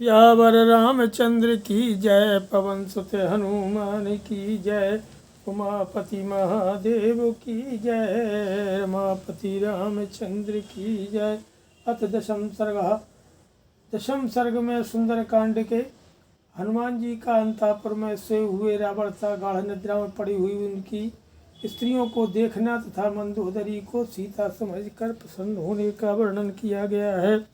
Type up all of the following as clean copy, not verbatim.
सियावर रामचंद्र की जय, पवन सुत हनुमान की जय, उमापति महादेव की जय, रमापति रामचंद्र की जय। अथ दशम सर्ग। दशम सर्ग में सुंदर कांड के हनुमान जी का अंतापुर में से हुए रावण था गाढ़ निद्रा में पड़ी हुई उनकी स्त्रियों को देखना तथा मंदोदरी को सीता समझकर प्रसन्न होने का वर्णन किया गया है।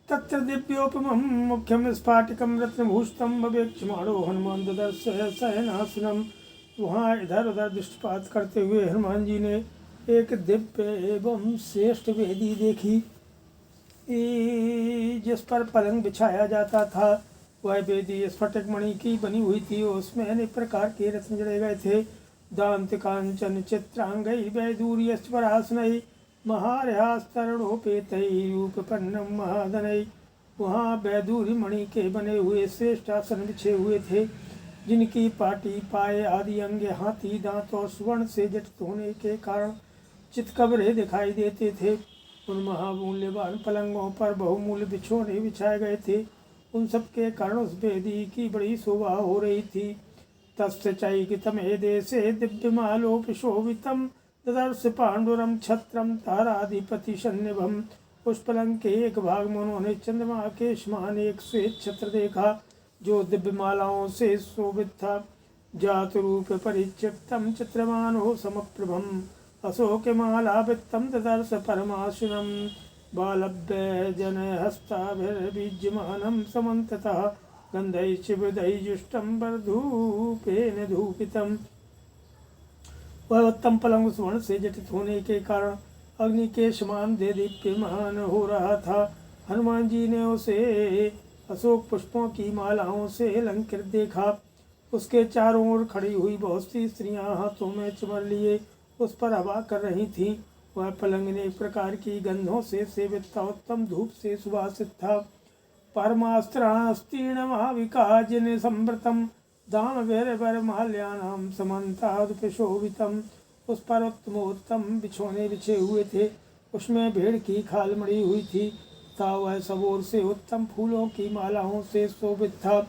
तत्र दिव्योपमं मुख्यं स्फाटिकं रत्नभूषितं भवेक्षमाणो हनुमान ददर्श शयनासनम। वहाँ इधर उधर दृष्टिपात करते हुए हनुमान जी ने एक दिव्य एवं श्रेष्ठ वेदी देखी जिस पर पलंग बिछाया जाता था। वह वेदी स्फटिक मणि की बनी हुई थी। उसमें अनेक प्रकार के रत्न जड़े गए थे। दांत कांचन चित्रांगई वैदूर्यस्वरासनई महारहास्तरणोपेतई रूपपन्नम महाधनई। वहाँ वैदूर्य मणि के बने हुए श्रेष्ठ आसन बिछे हुए थे, जिनकी पाटी पाए आदि अंग हाथी दांत और सुवर्ण से जटित होने के कारण चितकबरे दिखाई देते थे। उन महामूल्यवान पलंगों पर बहुमूल्य बिछोने बिछाए गए थे। उन सबके कारण उस वेदी की बड़ी शोभा हो रही थी। तस्य चैकितमे देशे दिव्यमालोपशोभितं ददर्श पांडुरम छत्रम ताराधिपति सन्निभम। उस पलंग के एक भाग में उन्होंने चंद्रमा के समान एक श्वेत छत्र देखा, जो दिव्यमालाओं से शोभित था। जात रूप परिक्षिप्तम चित्रमानो समप्रभम अशोकमालावृत्तं ददर्श परमाशिवम। बालभ्य जन हस्ताभिर्बीज्यमानं समन्ततः गन्धैश्चिबुधैर्जुष्टं वरधूपेन धूपितम्। वह उत्तम पलंग स्वर्ण से जटित होने के कारण अग्नि के समान देदीप्यमान हो रहा था। हनुमान जी ने उसे अशोक पुष्पों की मालाओं से अलंकृत देखा। उसके चारों ओर खड़ी हुई बहुत सी स्त्रियां हाथों में चमर लिए उस पर हवा कर रही थीं। वह पलंग ने एक प्रकार की गंधों से सेवित था, उत्तम धूप से सुवासित था। परमास्त्रास्तीर्ण महाविकाजिन संवृतम दाम वर माल्यानाम समन्तादुपशोभितम। उस पर उत्तमोत्तम बिछोने बिछे हुए थे। उसमें भेड़ की खाल मड़ी हुई थी तथा वह सब ओर से उत्तम फूलों की मालाओं से शोभित था।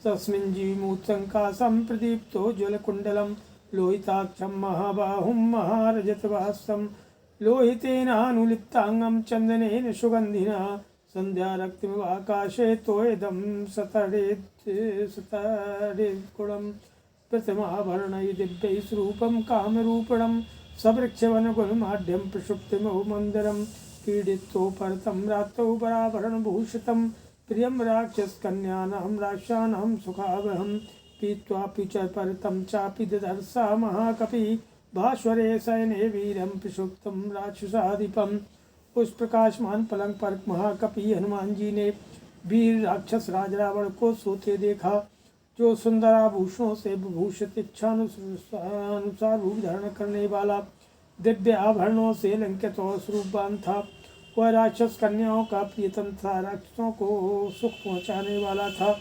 तस्मिन् जीमूतंकासं प्रदीप्तो ज्वलकुण्डलं लोहिताक्षं महाबाहुं महारजतवासं लोहितेनानुलिप्तांगं चन्दनेन सुगन्धिना सन्ध्यारक्तमिवाकाशे तोयदं सतरेत्कुणं प्रतिमाभरणै दिव्यैस्रूपं कामरूपिणं सवृक्षवनगुल्माढ्यं प्रक्षुप्तमहुमन्दिरं क्रीडितोपरतं रात्रौ पराभरणभूषितं प्रियं राक्षसकन्यानां राक्षसानां सुखावहं पीत्वापि च परतं चापि ददर्शा महाकपि भास्वरे शयने वीरं प्रक्षुप्तं राक्षसाधिपम्। उस प्रकाशमान पलंग पर महाकपि हनुमान जी ने वीर राक्षस राज रावण को सोते देखा, जो सुंदर आभूषणों से विभूषित इच्छानुसार रूप धारण करने वाला दिव्य आभरणों से अलंकृत और स्वरूपवान था। वह राक्षस कन्याओं का प्रियतम था, राक्षसों को सुख पहुँचाने वाला था।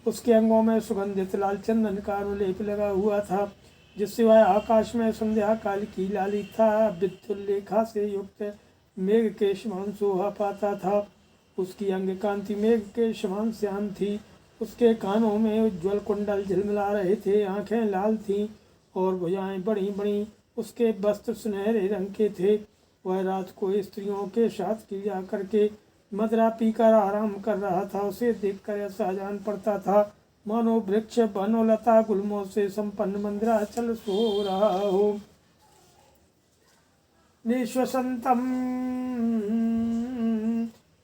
उसके अंगों में सुगंधित लाल चंदन का अनुलेप लगा हुआ था, जिससे वह आकाश में संध्या काल की लालिता विद्युल्लेखा से युक्त मेघ के समान शोभा पाता था। उसकी अंग कांति मेघ के समान श्याम थी। उसके कानों में उज्ज्वल कुंडल झिलमिला रहे थे, आंखें लाल थीं और भुजाएं बड़ी बड़ी। उसके वस्त्र सुनहरे रंग के थे। वह रात को स्त्रियों के साथ क्रिया करके मदिरा पीकर आराम कर रहा था। उसे देखकर ऐसा जान पड़ता था मानो वृक्ष वनोलता गुल्मों से संपन्न मंदिराचल सो रहा हो। निश्वसंतम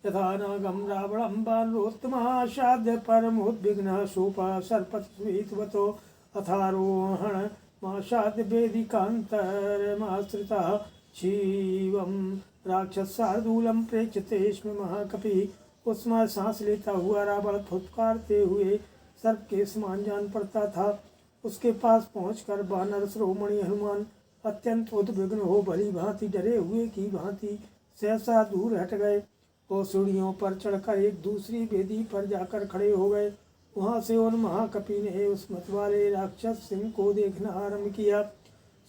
यथा नागम रावणं बालोत्तमाशाद्य परमोद्विग्नः सोपा सर्पस्वीतवतो अथारोहण माशाद्य वेदिकान्तरमाश्रितः शिवं राक्षसार्दूलं प्रेक्षते स्म महाकपि। उसमें सांस लेता हुआ रावण फुफकारते हुए सर्प के समान जान पड़ता था। उसके पास पहुंचकर वानर शिरोमणि हनुमान अत्यंत उद्विग्न हो भली भांति डरे हुए की भांति सहसा दूर हट गए और सीढ़ियों पर चढ़कर एक दूसरी वेदी पर जाकर खड़े हो गए। वहाँ से उन महाकपि ने उस मत वाले राक्षस सिंह को देखना आरंभ किया।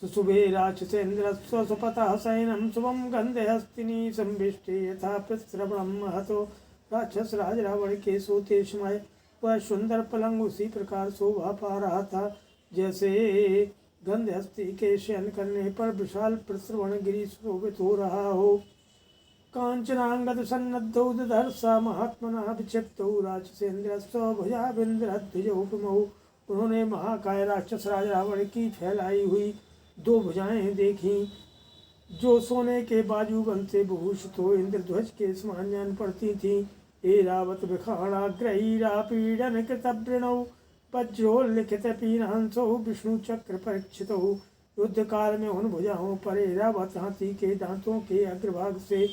सुशुभे राक्षसेन्द्र स्वसुपतः शयनम शुभम गंधे हस्तिनी संविष्टे यथा प्रश्रवणम महतो। राक्षस राज रावण के सोते समय वह सुंदर पलंग उसी प्रकार शोभा पा रहा था जैसे गंधहस्ती के शयन करने पर विशाल प्रश्रवण गिरी शोभित हो रहा हो। कांचनांगद सन्नद्धौ दधर्षा महात्मना विक्षिप्तौ राक्षसेन्द्र स्वभुजाविन्द्रध्वजोपमौ। उन्होंने महाकाय राक्षस राज रावण की फैलाई हुई दो भुजाएं देखी जो सोने के बाजूबंद से भूषित हो इंद्रध्वज के समान जान पड़ती थी। एरावत विखाणाग्रहीरापीडन कृतवृणौ वज्रोल्लिखित पीनांसौ विष्णु चक्र परीक्षितौ। युद्ध काल में उन भुजाओं पर एरावत हाथी के दांतों के अग्रभाग से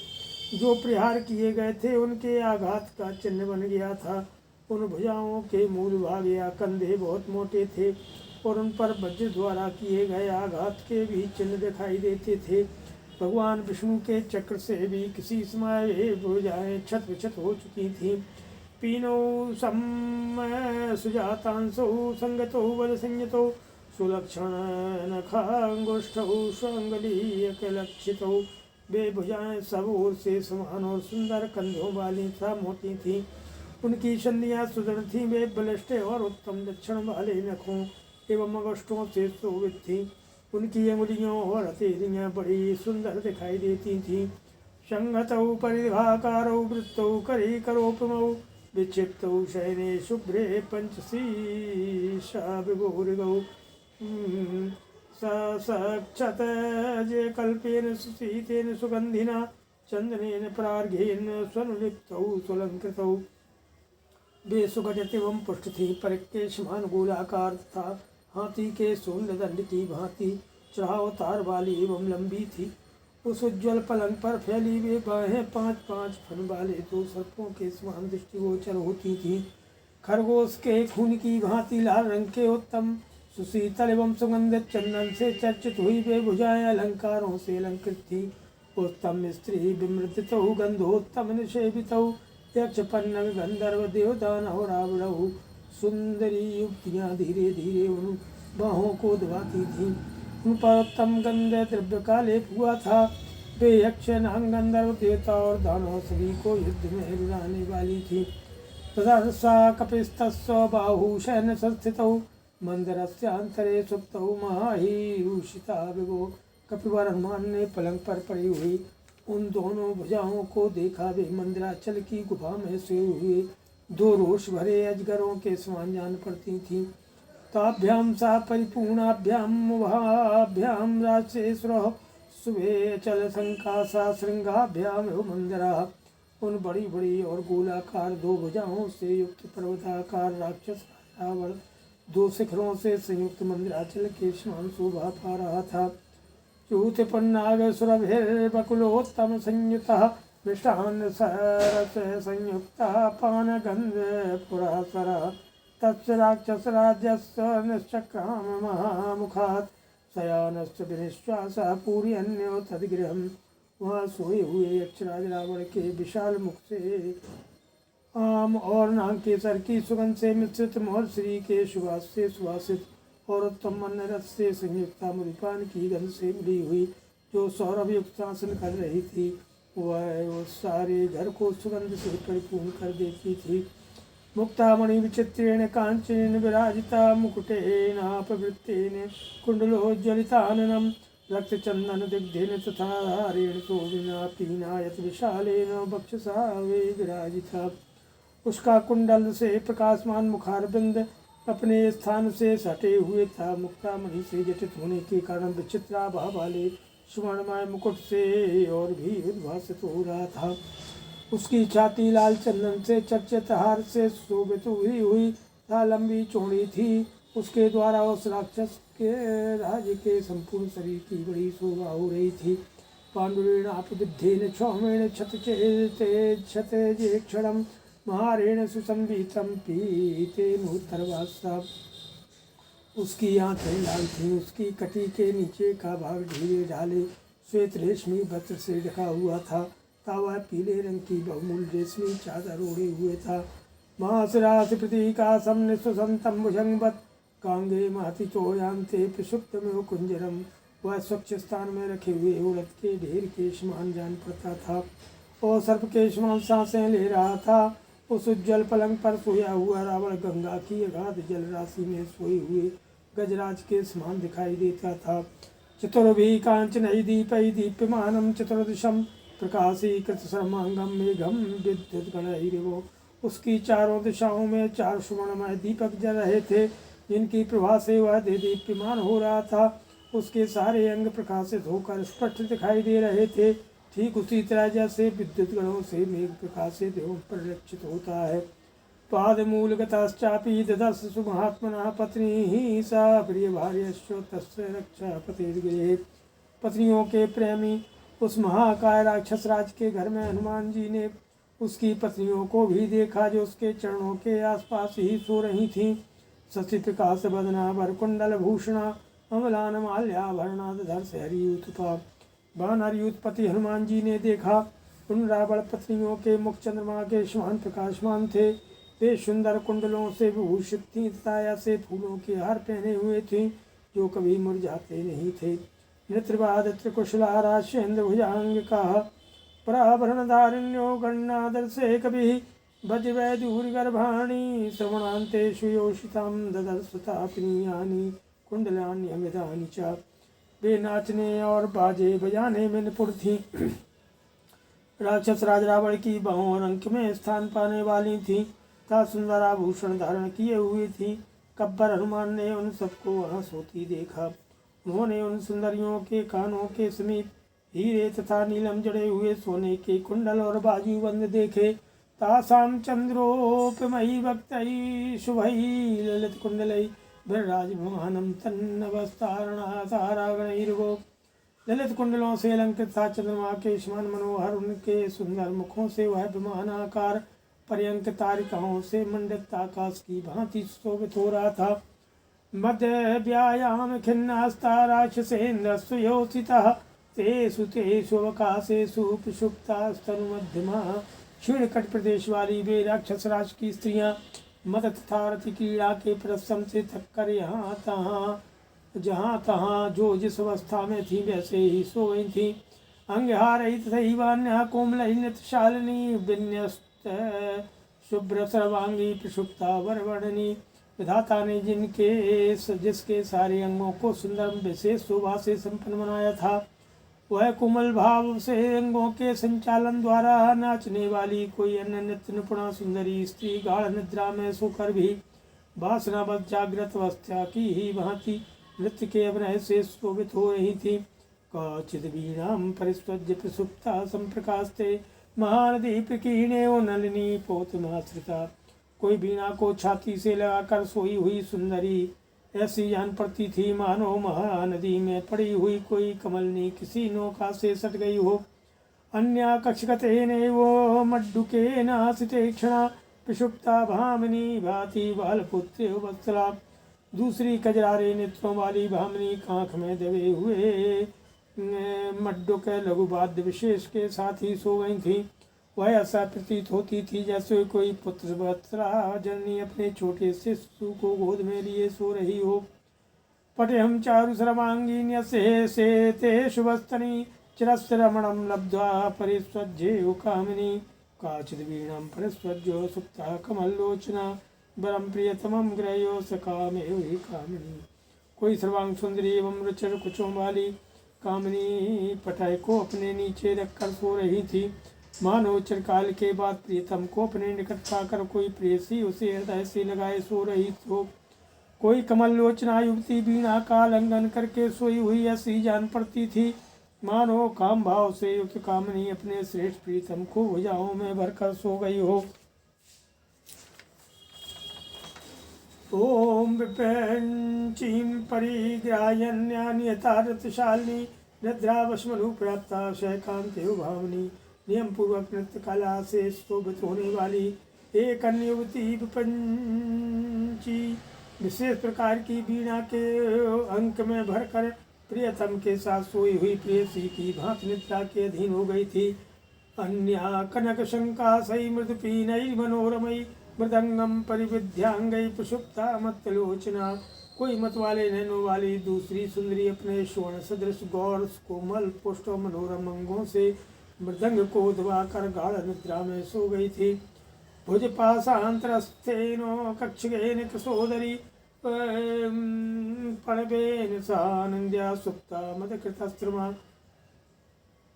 जो प्रहार किए गए थे उनके आघात का चिन्ह बन गया था। उन भुजाओं के मूल भाग या कंधे बहुत मोटे थे और उन पर वज्र द्वारा किए गए आघात के भी चिन्ह दिखाई देते थे। भगवान विष्णु के चक्र से भी किसी समय वे भुजाएं छत विछत हो चुकी थीं। पीनो समय सुजातांसौ संगतो बल संयतो सुलक्षण नखांगुष्ठौ स्वंगलीयकलक्षितौ। वे भुजाएं सब ओर से समान और सुंदर कंधों वाली तथा मोटी थीं। उनकी संधियां सुदृढ़ थीं। वे बलिष्ठ और उत्तम लक्षण वाले नखों एवं अंगुष्ठों से शोभित थीं। उनकी अंगुलियों और हथेलियां बड़ी सुंदर दिखाई देती थीं। संगतौ परिभाकारौ वृत्तौ करीकरोपमौ विक्षिप्तौ शयने शुभ्रे पंचशीषा विभोरिगौ। सक्षत जे कल्पेन सुशीतेन सुगंधिना चंदनेन प्रार्घेन स्वनुलिप्तौ सुलंकृतौ। वे सुगठित एवं पुष्ट थी। परिकेशमान गोलाकार तथा हाथी के शून्य दंड की भांति चढ़ाव तार वाली एवं लंबी थी। उस उज्ज्वल पलंग पर फैली वे बाहें 5-5 फन वाले दो सर्पों के समान दृष्टिगोचर होती थीं। खरगोश के खून की भांति लाल रंग के उत्तम सुशीतल एवं सुगंधित चंदन से चर्चित हुई वे भुजाएं अलंकारों से अलंकृत थी। उत्तम स्त्री विमृदितौ गंधोत्तम निषेवितौ यक्ष पन्नग गंधर्व देवदानव रावणौ। सुंदरी युवतियाँ धीरे धीरे उन बाहों को दबाती थीं। उन पर उत्तम गंध द्रव्य का लेप हुआ था। वे यक्ष नाग गंधर्व देवता और दानव सभी को युद्ध में रुलाने वाली थी। तथा सा कपिस्तस्व बाहु शयन संस्थितौ मंदिरस्यांतरे सुप्तौ महाहीरूषिता विभो। कपिवर हनुमान ने पलंग पर पड़ी हुई उन दोनों भुजाओं को देखा। वे मंदिराचल की गुफा में सोए हुए दो रोष भरे अजगरों के समान जान पड़ती थीं। ताभ्याम सा परिपूर्णाभ्याम मुभाभ्याम राक्षेश्वर सुबे चल संकासा श्रृंगाभ्याम मंदिरा। उन बड़ी बड़ी और गोलाकार दो भुजाओं से युक्त पर्वताकार राक्षस रावण दो शिखरों से संयुक्त मंदिराचल के समान शोभा पा रहा था। च्यूत पन्नाग सुरभिर्बकुलोत्तम संयुतः मिष्टान्न सरस संयुक्तः पानगंध पुरासरः। तस्य राक्षसराज्यस्य निश्चक्राम महामुखात् शयानश्च विनिश्वासः पूरयन्यो तद्गृहम्। वहाँ सोए हुए यक्षराज रावण के विशाल मुख से आम और नाग केसर की सुगंध से मिश्रित मोहर श्री के सुवास से सुवासित और उत्तम अन्न रस से संयुक्ता मधुपान की गंध से मिली हुई जो सौरभ युक्त आसन कर रही थी वह उस सारे घर को सुगंध से परिपूर्ण कर देती थी। मुक्तामणि विचित्रेण कांचन विराजिता मुकुटेनापवृत्तेन कुंडलोज्ज्वलिताननम रक्तचंदन दिग्धेन तथा हारेण शोभिना पीनायत विशालेन वक्षसा वे विराजिता। उसका कुंडल से प्रकाशमान मुखारबिंद अपने स्थान से सटे हुए था। मुक्तामणि से जटित होने के कारण विचित्राभा वाले सुवर्णमय मुकुट से और भी उद्भासित हो रहा था। उसकी छाती लाल चंदन से चर्चित हार से शोभित हुई तथा लंबी चौड़ी थी। उसके द्वारा उस राक्षस के राज्य के संपूर्ण शरीर की बड़ी शोभा हो रही थी। पांडुरेण आपदिद्धेन क्षौमेण क्षते क्षणम महारेण सुसंवीतम पीतेनोत्तरवासा। उसकी आंखें लाल थीं। उसकी कटी के नीचे का भाग ढीले ढाले श्वेत रेशमी वस्त्र से ढका हुआ था। वह पीले रंग की बहुमूल्य रेशमी चादर ओढ़े हुए था। महासुरासि प्रतीकासं निःश्वसन्तं भुजंगवत् कांगे महति चोयांते प्रसुप्तमेव कुंजरम। वह स्वच्छ स्थान में रखे हुए उड़द के ढेर केशमान जान पड़ता था और सर्प केशमान सांसें ले रहा था। उस उज्ज्वल पलंग पर सोया हुआ रावण गंगा की अगाध जल राशि में सोए हुए गजराज के समान दिखाई देता था। चतुर्भिः कांचनैः दीपैः दीप्यमानं चतुर्दिशं प्रकाशीकृत सर्वांगं मेघं विद्युद्गणैरिव। उसकी चारों दिशाओं में 4 सुवर्णमय दीपक जल रहे थे, जिनकी प्रभा से वह दीप्यमान हो रहा था। उसके सारे अंग प्रकाशित होकर स्पष्ट दिखाई दे रहे थे, ठीक उसी तरह जैसे विद्युत गणों से मेघ प्रकाशित एवं परिलक्षित होता है। पादमूलगतश्चापि ददर्श सुमहात्मनः पत्नी सा प्रिय भार्यश्च तस्य रक्षा पतिर्गृहे। पत्नियों के प्रेमी उस महाकाय राक्षस राज के घर में हनुमान जी ने उसकी पत्नियों को भी देखा, जो उसके चरणों के आसपास ही सो रही थीं। शशि प्रकाश बदना वरकुंडल भूषणा अमलान माल्याभरणाधर से हरियूतपा। बान हरियूतपति हनुमान जी ने देखा, उन रावण पत्नियों के मुख चंद्रमा के समान प्रकाशमान थे। वे सुंदर कुंडलों से विभूषित थीं तथा ऐसे फूलों के हार पहने हुए थीं जो कभी मुरझाते नहीं थे। नेत्रवाद त्रिकुशला राशेन्द्र भुजांग का पराभरण धारिण्यो गणनादर से कभी भज वैदूर गर्भाणी श्रवणांतेषु योषितां ददर्शतापिनीयानि कुंडलानि अमितानि च। वे नाचने और बाजे बजाने में निपुण थीं। राक्षस राज रावण की बाहों और अंक में स्थान पाने वाली थीं तथा सुंदर आभूषण धारण किए हुए थीं। कब्बर हनुमान ने उन सबको वहाँ सोती देखा। उन्होंने उन सुंदरियों के कानों के समीप हीरे तथा नीलम जड़े हुए सोने के कुंडल और बाजूबंद देखे। तासाम चंद्रोपमयी वक्तई शुभई ललित कुंडलई विराजमानम तन्नवस्तारणातारागणैर्गो। ललित कुंडलों से अलंकृत था चंद्रमा के समान मनोहर, उनके सुंदर मुखों से वह विमानाकार पर्यंक तारिकाओं से मंडित आकाश की भांति शोभित हो रहा था। मध्य व्यायाम खिन्नास्ता राक्षसेन्द्र सुयोषितः तेषु तेषु अवकाशेषु प्रसुप्तास्तनुमध्यमा। क्षीणकट प्रदेश वाली वे राक्षस राज की स्त्रियां मद तथा रति क्रीड़ा के परिश्रम से थककर यहाँ तहाँ जहाँ तहाँ जो जिस अवस्था में थी वैसे ही सो गई थी। अंगहारही तथैवान्या कोमलही नृत्यशालिनी विन्यस्त शुभ्र सर्वांगी प्रसुप्ता वरवर्णनी। विधाता ने जिसके सारे अंगों को सुंदर विशेष शोभा से संपन्न बनाया था, वह कोमल भाव से अंगों के संचालन द्वारा नाचने वाली कोई अन्य नृत्य निपुणा सुंदरी स्त्री गाढ़ निद्रा में सोकर भी वासनावश जागृत अवस्था की ही भांति नृत्य के अभिनय से शोभित हो रही थी। काचिद वीणाम परिस्वज्य प्रसुप्ता संप्रकाशते महानदीपकीर्णेयो नलिनी पौतमाश्रिता। कोई वीणा को छाती से लगाकर सोई हुई सुंदरी ऐसी जान पड़ती थी मानो महानदी में पड़ी हुई कोई कमलनी किसी नौका से सट गई हो। अन्या कक्षगते वो मड्डुके नासिते क्षणा प्रसुप्ता भामिनी भाति बालपुत्र वत्सला। दूसरी कजरारे नेत्रों वाली भामिनी कांख में दबे हुए मड्डुक लघु वाद्य विशेष के साथ ही सो गई थी। वह ऐसा प्रतीत होती थी जैसे कोई पुत्र वत्सला जननी अपने छोटे शिशु को गोद में लिए सो रही हो। पटेहम चारु सर्वांगीन्य से ते शुभस्तनी चिरस्रमणम लब्ध्वा परिस्वज्ये कामिनी। काचिद वीणाम परिस्वज्यो सुप्ता कमलोचना वरम प्रियतमम ग्रह्यो सकामेव ही कामिनी। कोई सर्वांग सुंदरी एवं रुचिर कुचों वाली कामिनी पटाय को अपने नीचे रखकर सो रही थी। मानो चिरकाल के बाद प्रियतम को अपने निकट पाकर कोई प्रेयसी उसे हृदय से लगाए सो रही हो। कोई कमल लोचना युवती वीणा का लंघन करके सोई हुई ऐसी जान पड़ती थी मानो काम भाव से युक्त कामनी अपने श्रेष्ठ प्रीतम को भुजाओं में भरकर सो गई हो। ओम विपंचीं परिग्राह्यन्यान्यतारतशालिनी निद्रावशमनु प्राप्ता शैकांते भावनी। नियम पूर्वक नृत्य कला से शोभित होने वाली एक अन्य युवती विपंची विशेष प्रकार की वीणा के अंक में भरकर प्रियतम के साथ सोई हुई प्रेयसी की भांति निद्रा के अधीन हो गई थी। अन्या कनक शंका सही मृदुपीनई मनोरमयी मृदंगम परिविद्यांगई प्रसुप्ता मतलोचना। कोई मत वाले नैनों वाली दूसरी सुंदरी अपने स्वर्ण सदृश गौर कोमल पुष्ट और मनोरम अंगों से मृदंग को दबाकर गाढ़ निद्रा में सो गई थी। भुज पाशांतरस्थेनो कक्षगेन कसोदरी पणबेन सानंद्या सुप्ता मदकृतस्त्रमा।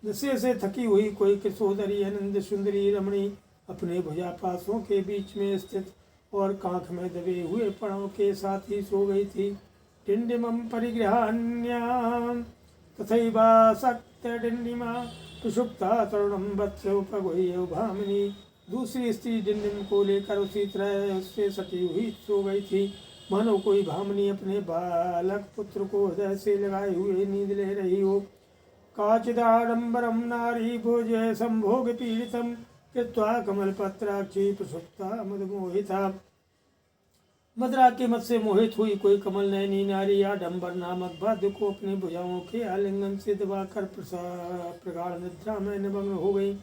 नशे से थकी हुई कोई किशोदरी अनंद सुंदरी रमणी अपने भुजापासों के बीच में स्थित और कांख में दबे हुए पड़ों के साथ ही सो गई थी। डिंडिमं परिगृहान्यां तथैवासक्त डिंडिमा सुषुप्ता तरुणं वत्स उपगुह्य भामिनी। दूसरी स्त्री डिंडिम को लेकर उसी तरह उससे सटी हुई सो गई थी, मानो कोई भामिनी अपने बालक पुत्र को हृदय से लगाए हुए नींद ले रही हो। काचिदाडंबरम नारी भोज संभोग पीड़ितम कृत्वा कमलपत्राक्षी प्रसुप्ता मदमोहिता। मदरा के मत से मोहित हुई कोई कमल नयनी नारी आडंबर नामक वाद्य को अपने भुजाओं के आलिंगन से दबाकर प्रगाढ़ निद्रा में निमग्न हो गई।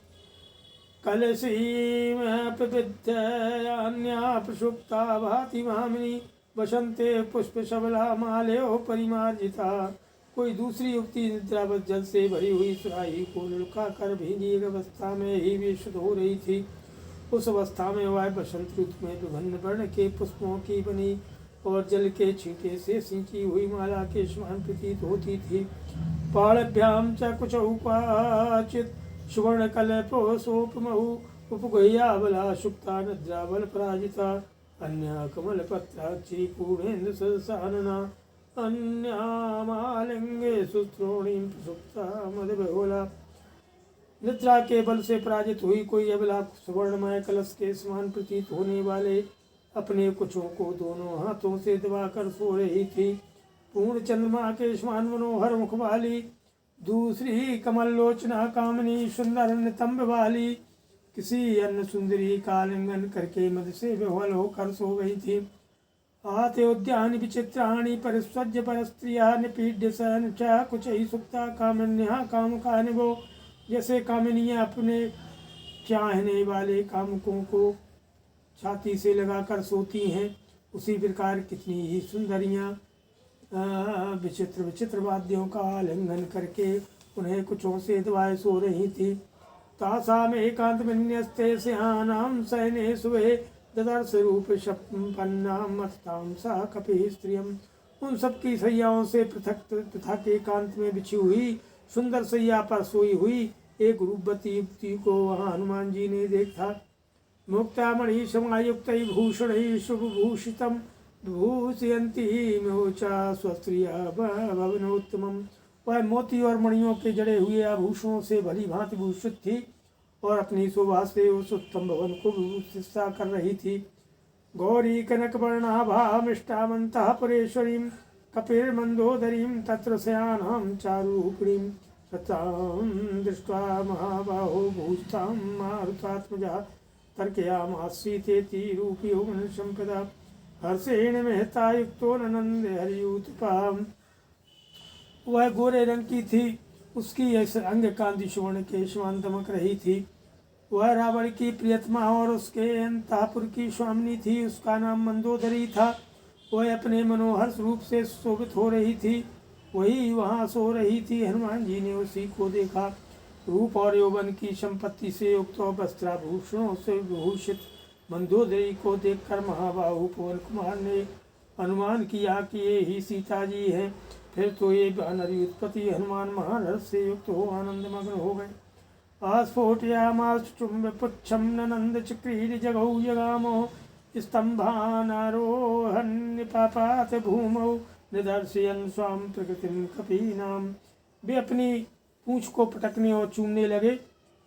कलसीमपिविद्या प्रसुप्ता भाति भामिनी वसंते पुष्प सबला माल्यो परिमार्जिता। कोई दूसरी युक्ति निद्रावत जल से भरी हुई सुराही को लुढ़का कर भीगी अवस्था में ही विशुद्ध हो रही थी। उस अवस्था में वह बसंत ऋतु में विभिन्न वर्ण के पुष्पों की बनी और जल के छींटे से सिंची हुई माला के समान प्रतीत होती थी। पाणभ्याम च कुचौकाचित सुवर्ण कलपो सोपमहु उपगुह्या बला सुप्ता निद्राबल पराजिता। अन्या कमल पत्राक्षी पूर्णेन्द्र ससानना अन्यामालिंगे सुश्रोणीं प्रसुप्ता मदबहुला। निद्रा के बल से पराजित हुई कोई अबला सुवर्णमय कलश के समान प्रतीत होने वाले अपने कुचों को दोनों हाथों से दबाकर सो रही थी। पूर्ण चंद्रमा के समान मनोहर मुख वाली दूसरी कमल लोचना कामनी सुंदर नितंब वाली किसी अन्य सुंदरी का आलिंगन करके मद से विह्वल होकर सो गई थी। आते उद्यान विचित्राणि परिस्वज्य परस्त्रिया निपीड्य सन च कुचै सुप्ता कामिन्या कामुकानिवो। जैसे कामिनियाँ अपने चाहने वाले कामुकों को छाती से लगाकर सोती हैं, उसी प्रकार कितनी ही सुंदरियाँ विचित्र विचित्र वाद्यों का आलिंगन करके उन्हें कुचों से दबाए सो रही थी। तासाम एकांत विन्यस्ते स्यानां शयने सुवे ददर्श रूप संपन्नां मत्तां सा कपि स्त्रियम्। उन सबकी सैयाओं से पृथक पृथक एकांत में बिछी हुई सुंदर सैया पर सोई हुई एक रूपवती युवती को वहाँ हनुमान जी ने देखा। मुक्तामणि समायुक्त भूषण शुभभूषितम भूषयंती मोचा स्वस्त्रिया भवनोत्तमम। वह मोती और मणियों के जड़े हुए आभूषणों से भली भांति भूषित थी और अपनी शोभा से उस उत्तम भवन को विभूषिता कर रही थी। गौरी कनक वर्णाभामिष्टामन्तः पुरेश्वरीं कपिर्मंदोदरीं तत्र शयानां चारुरूपिणीं सतां दृष्ट्वा महाबाहो भूस्तां मारुतात्मजा तर्कयामासीतेति रूपयो मनुष्यंपदा। हर्षेण मेहता युक्तो ननंद हरियूतपाम। वह गोरे रंग की थी, उसकी अंग कांति सुवर्ण के समान दमक रही थी। वह रावण की प्रियतमा और उसके अंतःपुर की स्वामिनी थी, उसका नाम मंदोदरी था। वह अपने मनोहर रूप से शोभित हो रही थी, वही वहाँ सो रही थी। हनुमान जी ने उसी को देखा। रूप और यौवन की संपत्ति से युक्त और वस्त्राभूषणों से विभूषित मंदोदरी को देखकर महाबाहु पवन कुमार ने अनुमान किया कि ये ही सीता जी हैं। फिर तो ये वानरी उत्पत्ति हनुमान महान हर्ष से युक्त हो आनंद मग्न हो गए। आस्फोटयामाश्चुम्ब पुच्छं ननंद चक्रीड जगौ जगामो स्तंभानारोहण्य पापात भूमौ निदर्शयन् स्वां प्रकृतिं कपीनां। वे अपनी पूंछ को पटकने और चूमने लगे,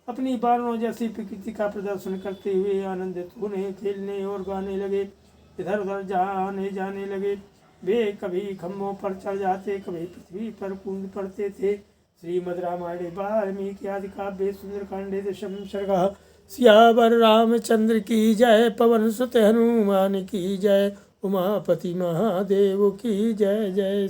अपनी बालों जैसी प्रकृति का प्रदर्शन करते हुए आनंदित होने खेलने और गाने लगे। इधर उधर जाने लगे। वे कभी खम्भों पर चढ़ जाते, कभी पृथ्वी पर कूद पड़ते थे। श्रीमद् रामायणे वाल्मीकि आदि काव्ये सुंदरकांडे दशम सर्गः। सियावर रामचंद्र की जय, पवन सुत हनुमान की जय, उमापति महादेव की जय जय।